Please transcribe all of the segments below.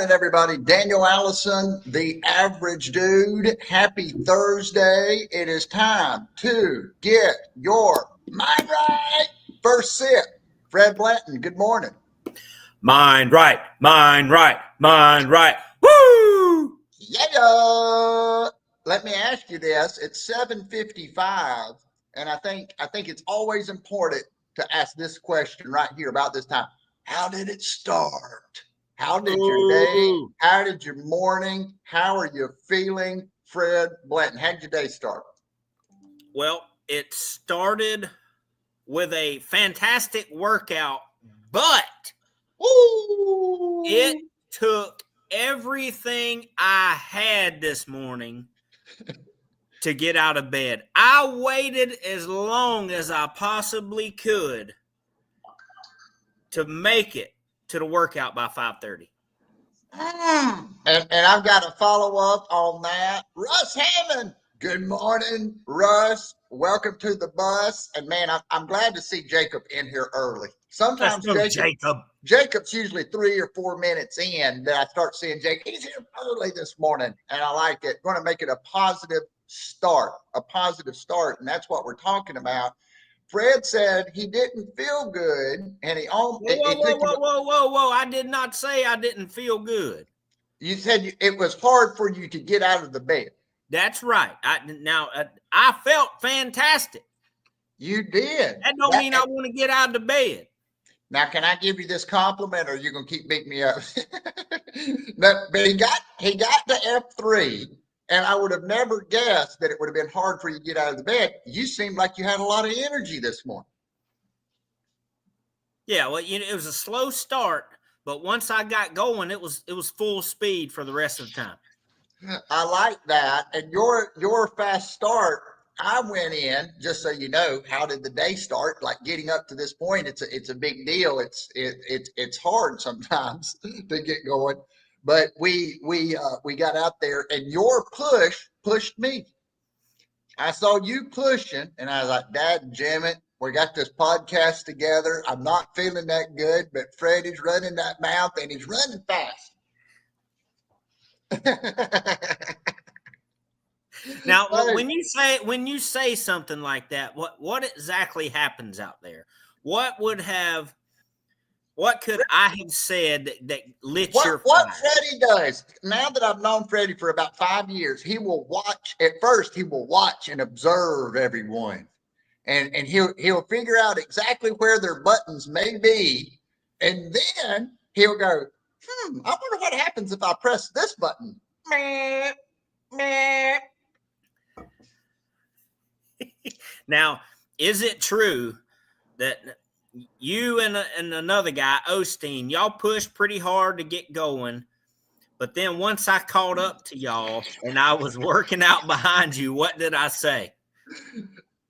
morning, everybody. Daniel Allison, the average dude. Happy Thursday. It is time to get your mind right. First sip. Fred Blanton, good morning. Mind right, mind right, mind right. Woo! Yeah. Let me ask you this. It's 7:55, and I think it's always important to ask this question right here about this time. How did it start? How did your day? Ooh. How did your morning? How are you feeling, Fred Blanton? How did your day start? Well, it started with a fantastic workout, but it Woo! took everything I had this morning to get out of bed. I waited as long as I possibly could to make it to the workout by 5:30. And I've got to follow up on that. Russ Hammond. Good morning, Russ. Welcome to the bus. And man, I'm glad to see Jacob in here early. Let's Sometimes go, Jacob. Jacob's usually 3 or 4 minutes in that I start seeing Jacob. He's here early this morning, and I like it. Going to make it a positive start, and that's what we're talking about. Fred said he didn't feel good, and Whoa, whoa, it whoa, took him. whoa, whoa, whoa, whoa. I did not say I didn't feel good. You said it was hard for you to get out of the bed. That's right. I felt fantastic. You did. That don't mean I want to get out of the bed. Now, can I give you this compliment, or are you gonna keep beating me up? but he got to F3, and I would have never guessed that it would have been hard for you to get out of the bed. You seemed like you had a lot of energy this morning. Yeah, well, it was a slow start, but once I got going, it was full speed for the rest of the time. I like that. And your fast start, I went in, just so you know, how did the day start? Like getting up to this point, it's a big deal. It's hard sometimes to get going. But we got out there, and your push pushed me. I saw you pushing, and I was like, Dad, jam it. We got this podcast together. I'm not feeling that good, but Freddie's running that mouth, and he's running fast. Now, Hey, when you say something like that, what exactly happens out there? What could I have said that lit your what fire? Freddie does, now that I've known Freddie for about 5 years, he will watch. At first, he will watch and observe everyone, and he'll figure out exactly where their buttons may be, and then he'll go, I wonder what happens if I press this button. Meh, meh. Now, is it true that you and another guy, Osteen, y'all pushed pretty hard to get going, but then once I caught up to y'all and I was working out behind you, what did I say?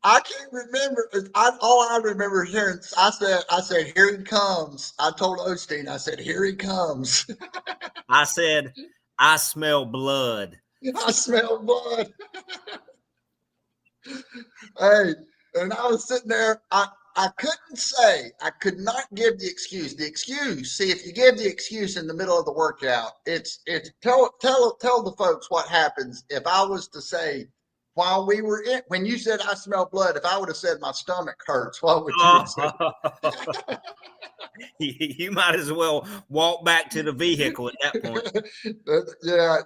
I can't remember. All I remember hearing, I said, here he comes. I told Osteen, I said, here he comes. I said, I smell blood. I smell blood. Hey, and I was sitting there. I could not give the excuse. The excuse, see, if you give the excuse in the middle of the workout, it's tell the folks what happens if I was to say while we were in, when you said I smell blood, if I would have said my stomach hurts, what would you have said? You might as well walk back to the vehicle at that point. Yeah.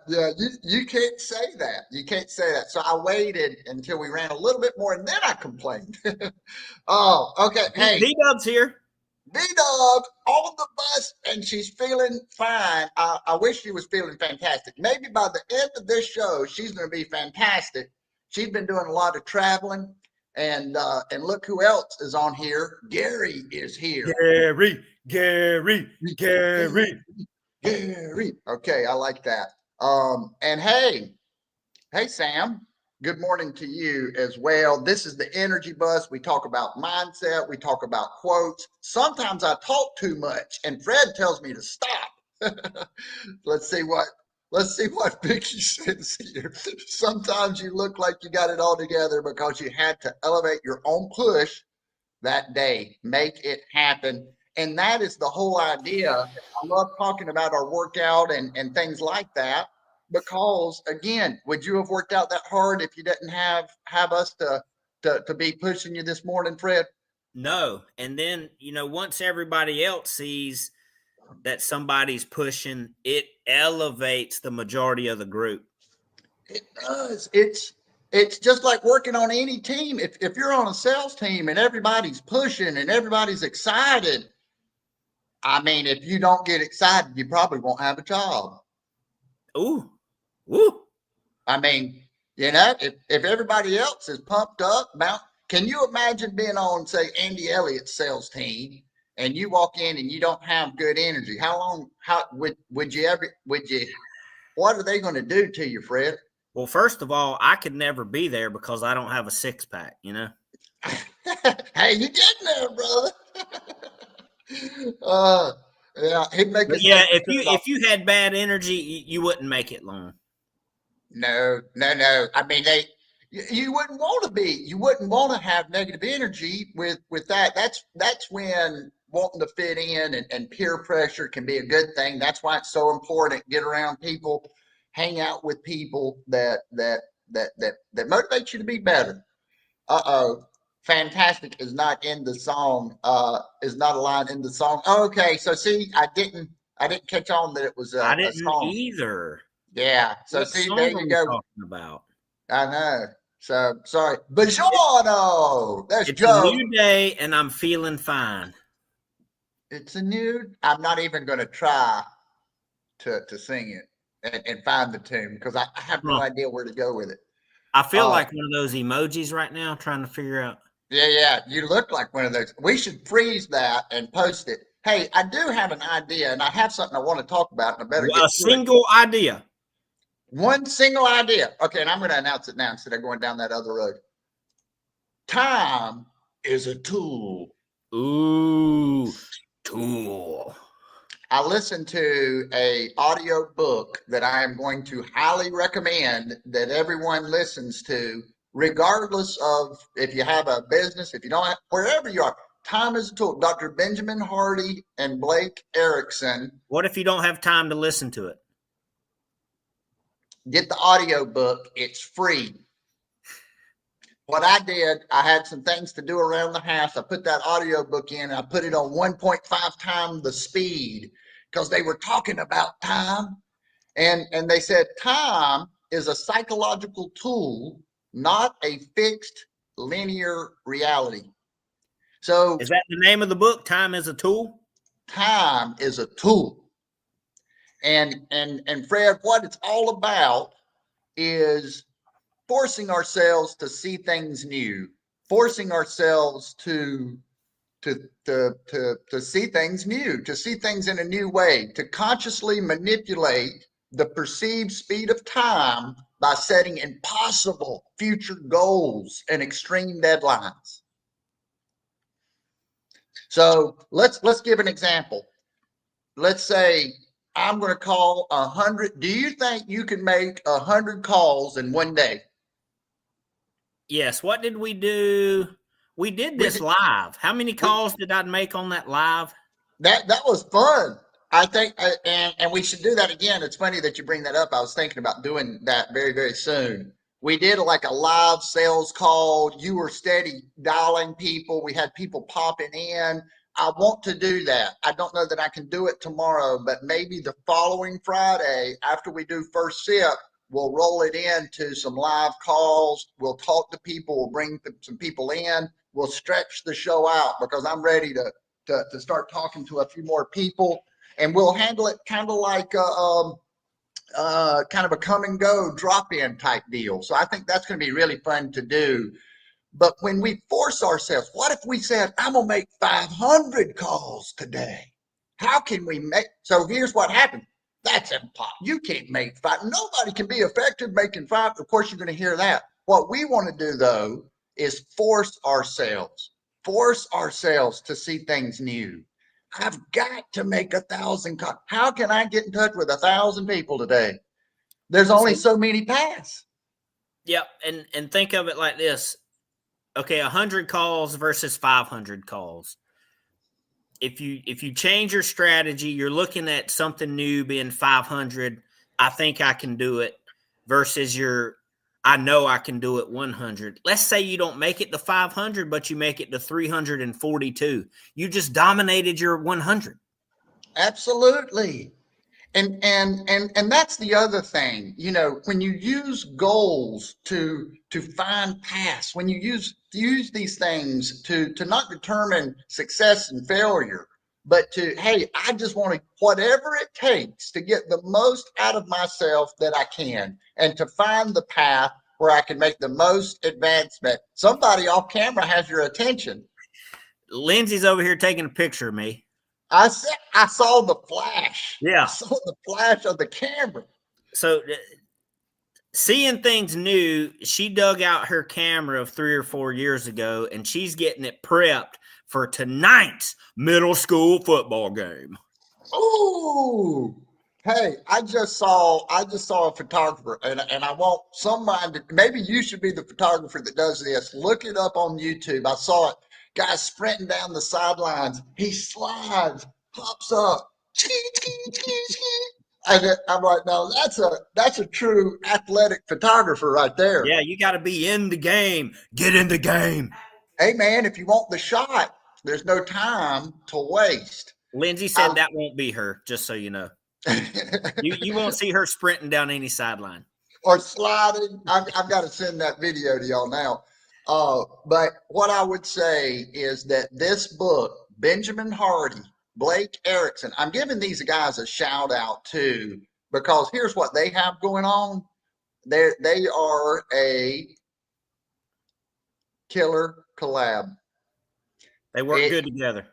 You can't say that. You can't say that. So I waited until we ran a little bit more, and then I complained. Oh, okay. Hey, D-Dub's here. D-Dub on the bus, and she's feeling fine. I wish she was feeling fantastic. Maybe by the end of this show, she's going to be fantastic. She's been doing a lot of traveling, and look who else is on here. Gary is here. Gary. Okay, I like that. And hey, Sam. Good morning to you as well. This is the Energy Bus. We talk about mindset. We talk about quotes. Sometimes I talk too much, and Fred tells me to stop. Let's see what Vicky says here. Sometimes you look like you got it all together because you had to elevate your own push that day. Make it happen. And that is the whole idea. I love talking about our workout and things like that, because again, would you have worked out that hard if you didn't have us to be pushing you this morning, Fred? No. And then, once everybody else sees that somebody's pushing, it elevates the majority of the group. It does. It's just like working on any team. If you're on a sales team and everybody's pushing and everybody's excited, I mean, if you don't get excited, you probably won't have a job. Ooh, woo. I mean, if everybody else is pumped up, can you imagine being on, say, Andy Elliott's sales team, and you walk in and you don't have good energy? How would you what are they going to do to you, Fred? Well, first of all, I could never be there because I don't have a six pack, Hey, you getting there, brother? Yeah, he'd make But us. yeah, if you had bad energy, you wouldn't make it long. No. I mean, you wouldn't want to be. You wouldn't want to have negative energy with that. That's when wanting to fit in and peer pressure can be a good thing. That's why it's so important. Get around people, hang out with people that motivate you to be better. Uh-oh. Fantastic is not in the song, is not a line in the song. Okay, so see, I didn't catch on that it was I a didn't song. either. Yeah, so What see, song there are you we go. talking about? I know. So sorry. Buongiorno. That's It's a Joe. new day, and I'm feeling fine. It's a new. I'm not even going to try to sing it and find the tune because I have no Huh. idea where to go with it. I feel like one of those emojis right now, trying to figure out. Yeah. You look like one of those. We should freeze that and post it. Hey, I do have an idea, and I have something I want to talk about, and I better get A to it. single idea. One single idea. Okay, and I'm going to announce it now instead of going down that other road. Time is a tool. Ooh, tool. I listened to a audio book that I am going to highly recommend that everyone listens to, regardless of if you have a business, if you don't have, wherever you are. Time is a tool. Dr. Benjamin Hardy and Blake Erickson. What if you don't have time to listen to it? Get the audio book. It's free. What I did, I had some things to do around the house. I put that audio book in and I put it on 1.5 times the speed because they were talking about time. And they said time is a psychological tool, not a fixed linear reality. So Is that the name of the book? Time is a tool? time is a tool. And Fred, what it's all about is forcing ourselves to see things new, forcing ourselves to see things new, to see things in a new way, to consciously manipulate the perceived speed of time by setting impossible future goals and extreme deadlines. So let's give an example. Let's say I'm going to call 100. Do you think you can make 100 calls in one day? Yes. What did we do? We did this live. How many calls did I make on that live? That was fun. I think, and we should do that again. It's funny that you bring that up. I was thinking about doing that very, very soon. We did like a live sales call. You were steady dialing people. We had people popping in. I want to do that. I don't know that I can do it tomorrow, but maybe the following Friday after we do first sip, we'll roll it into some live calls. We'll talk to people. We'll bring some people in. We'll stretch the show out because I'm ready to start talking to a few more people, and we'll handle it kind of like kind of a come and go drop in type deal. So I think that's going to be really fun to do. But when we force ourselves, what if we said, I'm going to make 500 calls today? How can we make? So here's what happened. That's impossible. You can't make five. Nobody can be effective making five. Of course, you're going to hear that. What we want to do, though, is force ourselves to see things new. I've got to make 1,000 calls. How can I get in touch with 1,000 people today? There's only so many paths. Yep. And think of it like this. Okay, 100 calls versus 500 calls. if you change your strategy, you're looking at something new being 500. I think I can do it versus I know I can do it 100. Let's say you don't make it to 500, but you make it to 342. You just dominated your 100. Absolutely. And that's the other thing, you know, when you use goals to find paths, when you use these things to not determine success and failure, but to, hey, I just want to, whatever it takes to get the most out of myself that I can, and to find the path where I can make the most advancement. Somebody off camera has your attention. Lindsay's over here taking a picture of me. I saw the flash. Yeah. I saw the flash of the camera. So seeing things new, she dug out her camera of 3 or 4 years ago, and she's getting it prepped for tonight's middle school football game. Ooh. Hey, I just saw a photographer, and I want somebody to, maybe you should be the photographer that does this. Look it up on YouTube. I saw it. Guy sprinting down the sidelines. He slides, pops up, and I'm like, no, that's a true athletic photographer right there. Yeah, you got to be in the game. Get in the game. Hey, man, if you want the shot, there's no time to waste. Lindsay said that won't be her, just so you know. You won't see her sprinting down any sideline. Or sliding. I've got to send that video to y'all now. But what I would say is that this book, Benjamin Hardy, Blake Erickson, I'm giving these guys a shout out too, because here's what they have going on. They are a killer collab. They work good together.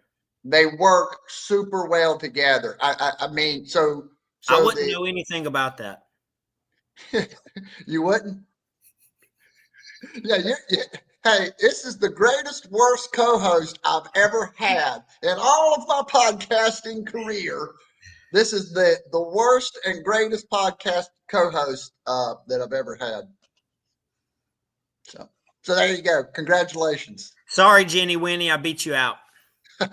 They work super well together. I mean, so I wouldn't know anything about that. You wouldn't? Yeah, hey, this is the greatest, worst co-host I've ever had in all of my podcasting career. This is the worst and greatest podcast co-host that I've ever had. So there you go. Congratulations. Sorry, Jenny Winnie, I beat you out. Hey,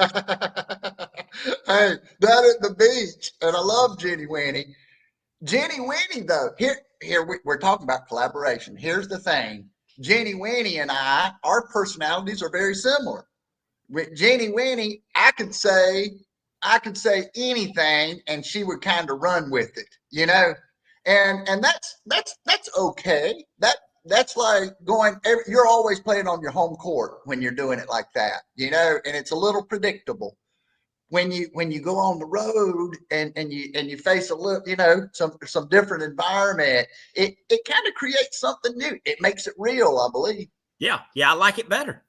down at the beach, and I love Jenny Winnie. Jenny Winnie, though, here we're talking about collaboration. Here's the thing. Jenny Winnie and our personalities are very similar. With Jenny Winnie, I could say anything, and she would kind of run with it, you know. And that's okay. That's like you're always playing on your home court when you're doing it like that, you know. And it's a little predictable. When you go on the road and you face a little, you know, some different environment, it kind of creates something new. It makes it real, I believe. Yeah, I like it better.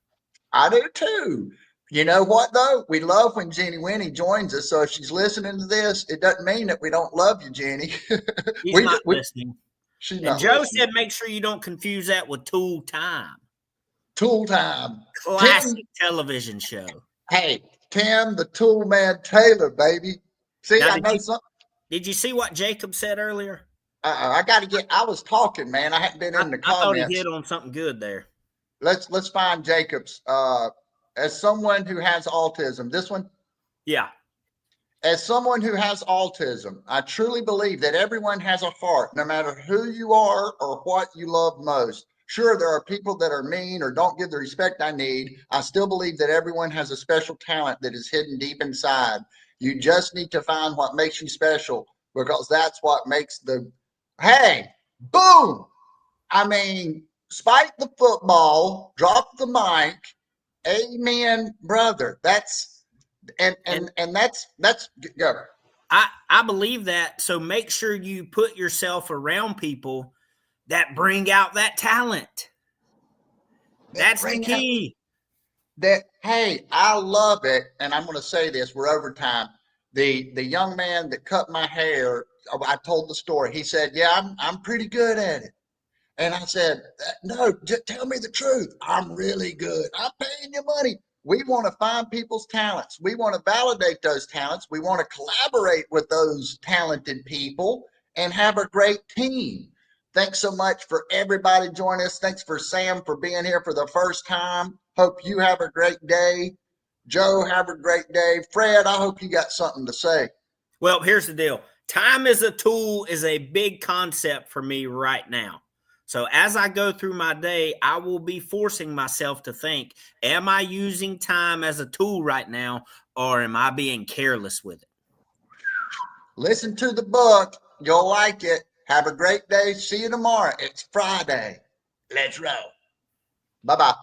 I do too. You know what though? We love when Jenny Winnie joins us. So if she's listening to this, it doesn't mean that we don't love you, Jenny. She's not listening. She's not. Joe said, make sure you don't confuse that with Tool Time. Tool Time, classic television show. Hey. Tim, the Tool Man Taylor, baby. See, now, I know something. Did you see what Jacob said earlier? I was talking, man. I hadn't been in the comments. I thought he hit on something good there. Let's find Jacob's. As someone who has autism, this one? Yeah. As someone who has autism, I truly believe that everyone has a heart, no matter who you are or what you love most. Sure, there are people that are mean or don't give the respect I need. I still believe that everyone has a special talent that is hidden deep inside. You just need to find what makes you special, because that's what makes hey, boom. I mean, spike the football, drop the mic. Amen, brother. That's go. I believe that. So make sure you put yourself around people that bring out that talent. That's the key. Hey, I love it. And I'm going to say this, we're over time. The young man that cut my hair, I told the story. He said, yeah, I'm pretty good at it. And I said, no, just tell me the truth. I'm really good. I'm paying you money. We want to find people's talents. We want to validate those talents. We want to collaborate with those talented people and have a great team. Thanks so much for everybody joining us. Thanks for Sam for being here for the first time. Hope you have a great day. Joe, have a great day. Fred, I hope you got something to say. Well, here's the deal. Time as a tool is a big concept for me right now. So as I go through my day, I will be forcing myself to think, am I using time as a tool right now, or am I being careless with it? Listen to the book. You'll like it. Have a great day. See you tomorrow. It's Friday. Let's roll. Bye-bye.